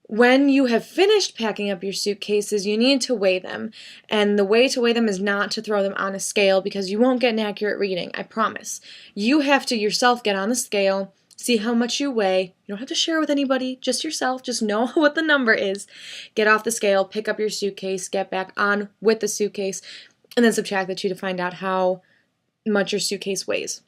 When you have finished packing up your suitcases, you need to weigh them. And the way to weigh them is not to throw them on a scale because you won't get an accurate reading, I promise. You have to yourself get on the scale, see how much you weigh. You don't have to share with anybody, just yourself. Just know what the number is. Get off the scale, pick up your suitcase, get back on with the suitcase, and then subtract the two to find out how much your suitcase weighs.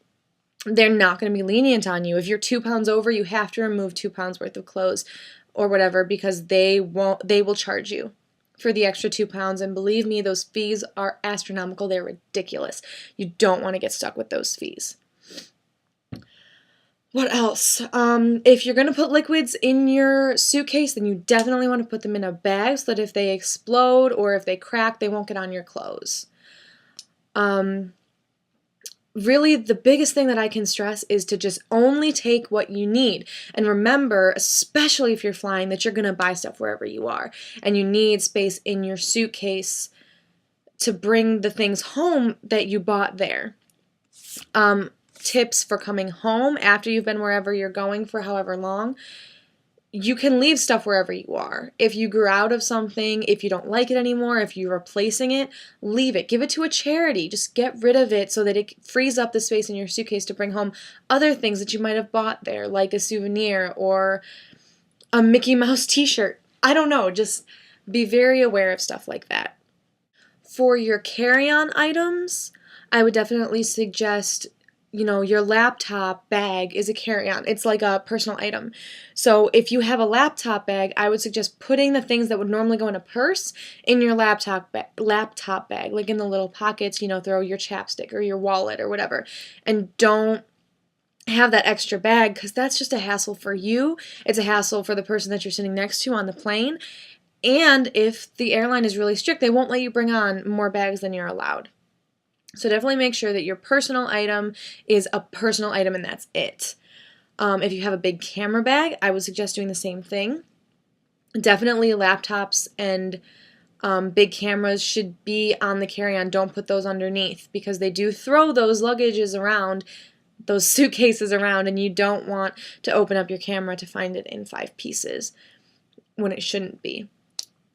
They're not going to be lenient on you. If you're 2 pounds over, you have to remove 2 pounds worth of clothes or whatever, because they will charge you for the extra 2 pounds. And believe me, those fees are astronomical. They're ridiculous. You don't want to get stuck with those fees. What else? If you're going to put liquids in your suitcase, then you definitely want to put them in a bag so that if they explode or if they crack, they won't get on your clothes. Really, the biggest thing that I can stress is to just only take what you need. And remember, especially if you're flying, that you're going to buy stuff wherever you are. And you need space in your suitcase to bring the things home that you bought there. Tips for coming home after you've been wherever you're going for however long. You can leave stuff wherever you are. If you grew out of something, if you don't like it anymore, if you're replacing it, leave it. Give it to a charity. Just get rid of it so that it frees up the space in your suitcase to bring home other things that you might have bought there, like a souvenir or a Mickey Mouse t-shirt. I don't know. Just be very aware of stuff like that. For your carry-on items, I would definitely suggest your laptop bag is a carry-on. It's like a personal item. So if you have a laptop bag, I would suggest putting the things that would normally go in a purse in your laptop bag, like in the little pockets, throw your chapstick or your wallet or whatever. And don't have that extra bag because that's just a hassle for you. It's a hassle for the person that you're sitting next to on the plane. And if the airline is really strict, they won't let you bring on more bags than you're allowed. So definitely make sure that your personal item is a personal item and that's it. If you have a big camera bag, I would suggest doing the same thing. Definitely laptops and big cameras should be on the carry-on. Don't put those underneath because they do throw those luggages around, those suitcases around, and you don't want to open up your camera to find it in 5 pieces when it shouldn't be.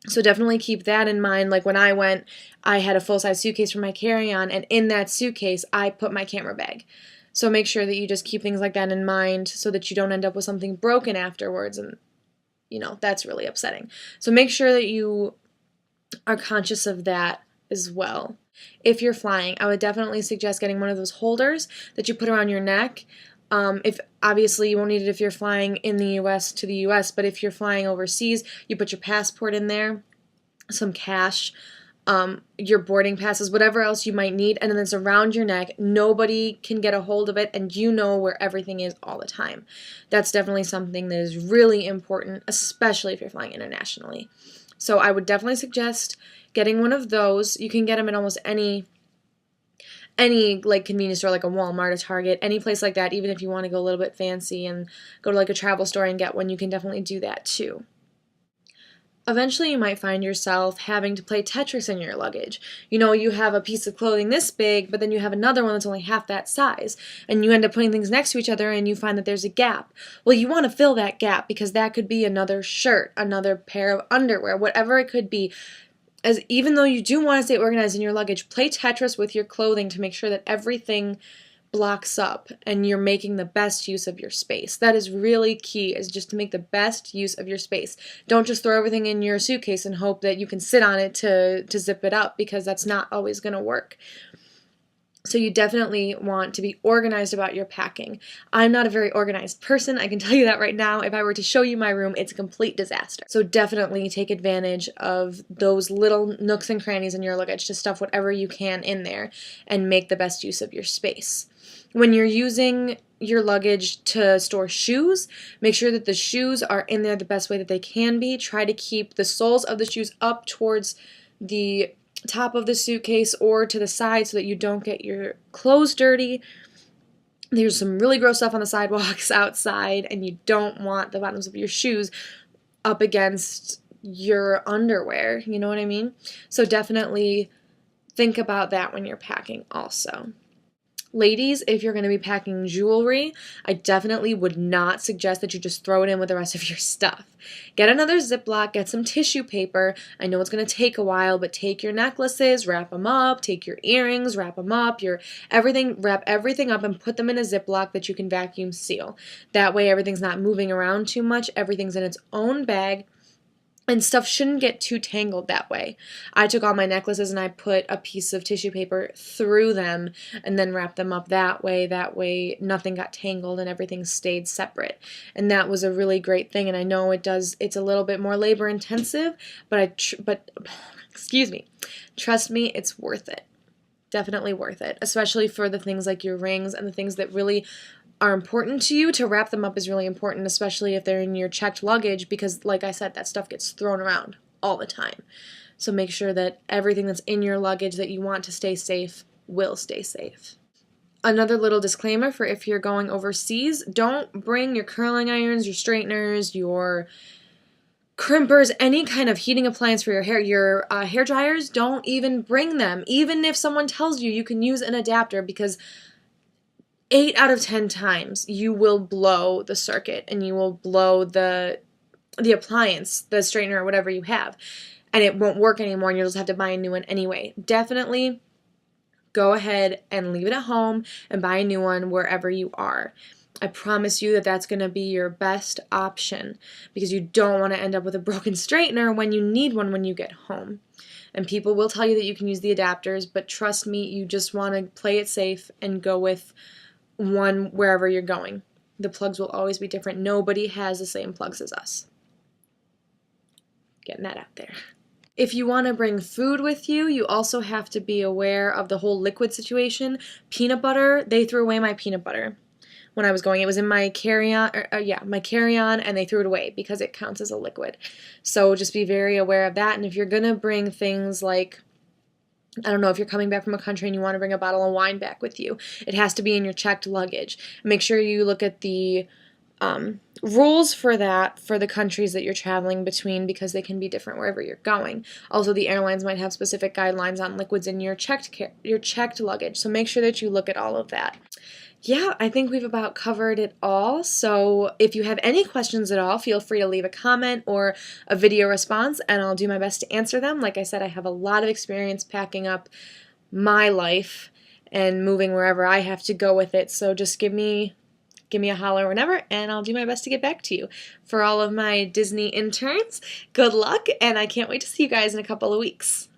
So definitely keep that in mind. Like when I went, I had a full-size suitcase for my carry-on, and in that suitcase, I put my camera bag. So make sure that you just keep things like that in mind so that you don't end up with something broken afterwards, and, that's really upsetting. So make sure that you are conscious of that as well. If you're flying, I would definitely suggest getting one of those holders that you put around your neck. If obviously you won't need it if you're flying in the US to the US, but if you're flying overseas, you put your passport in there, some cash, your boarding passes, whatever else you might need, and then it's around your neck. Nobody can get a hold of it, and you know where everything is all the time. That's definitely something that is really important, especially if you're flying internationally. So I would definitely suggest getting one of those. You can get them at almost any like convenience store, like a Walmart, a Target, any place like that. Even if you want to go a little bit fancy and go to like a travel store and get one, you can definitely do that too. Eventually you might find yourself having to play Tetris in your luggage. You have a piece of clothing this big, but then you have another one that's only half that size, and you end up putting things next to each other and you find that there's a gap. Well, you want to fill that gap because that could be another shirt, another pair of underwear, whatever it could be. As even though you do want to stay organized in your luggage, play Tetris with your clothing to make sure that everything blocks up and you're making the best use of your space. That is really key, is just to make the best use of your space. Don't just throw everything in your suitcase and hope that you can sit on it to zip it up, because that's not always going to work. So you definitely want to be organized about your packing. I'm not a very organized person, I can tell you that right now. If I were to show you my room, it's a complete disaster. So definitely take advantage of those little nooks and crannies in your luggage to stuff whatever you can in there and make the best use of your space. When you're using your luggage to store shoes, make sure that the shoes are in there the best way that they can be. Try to keep the soles of the shoes up towards the top of the suitcase or to the side so that you don't get your clothes dirty. There's some really gross stuff on the sidewalks outside, and you don't want the bottoms of your shoes up against your underwear, you know what I mean? So definitely think about that when you're packing also. Ladies, if you're going to be packing jewelry, I definitely would not suggest that you just throw it in with the rest of your stuff. Get another Ziploc, get some tissue paper. I know it's going to take a while, but take your necklaces, wrap them up, take your earrings, wrap them up, wrap everything up and put them in a Ziploc that you can vacuum seal. That way everything's not moving around too much, everything's in its own bag. And stuff shouldn't get too tangled that way. I took all my necklaces and I put a piece of tissue paper through them and then wrapped them up that way. That way nothing got tangled and everything stayed separate. And that was a really great thing. And I know it's a little bit more labor intensive, but excuse me, trust me, it's worth it. Definitely worth it, especially for the things like your rings and the things that really are important to you. To wrap them up is really important, especially if they're in your checked luggage, because like I said, that stuff gets thrown around all the time. So make sure that everything that's in your luggage that you want to stay safe will stay safe. Another little disclaimer for if you're going overseas, don't bring your curling irons, your straighteners, your crimpers, any kind of heating appliance for your hair. Your hair dryers, don't even bring them. Even if someone tells you you can use an adapter, because 8 out of 10 times you will blow the circuit and you will blow the appliance, the straightener or whatever you have, and it won't work anymore and you'll just have to buy a new one anyway. Definitely go ahead and leave it at home and buy a new one wherever you are. I promise you that that's going to be your best option, because you don't want to end up with a broken straightener when you need one when you get home. And people will tell you that you can use the adapters, but trust me, you just want to play it safe and go with one wherever you're going. The plugs will always be different. Nobody has the same plugs as us. Getting that out there. If you want to bring food with you, you also have to be aware of the whole liquid situation. Peanut butter, they threw away my peanut butter when I was going. It was in my carry-on, and they threw it away because it counts as a liquid. So just be very aware of that. And if you're going to bring things like, I don't know, if you're coming back from a country and you want to bring a bottle of wine back with you, it has to be in your checked luggage. Make sure you look at the rules for that for the countries that you're traveling between, because they can be different wherever you're going. Also, the airlines might have specific guidelines on liquids in your checked luggage, so make sure that you look at all of that. Yeah, I think we've about covered it all. So if you have any questions at all, feel free to leave a comment or a video response, and I'll do my best to answer them. Like I said, I have a lot of experience packing up my life and moving wherever I have to go with it. So just give me a holler whenever, and I'll do my best to get back to you. For all of my Disney interns, good luck, and I can't wait to see you guys in a couple of weeks.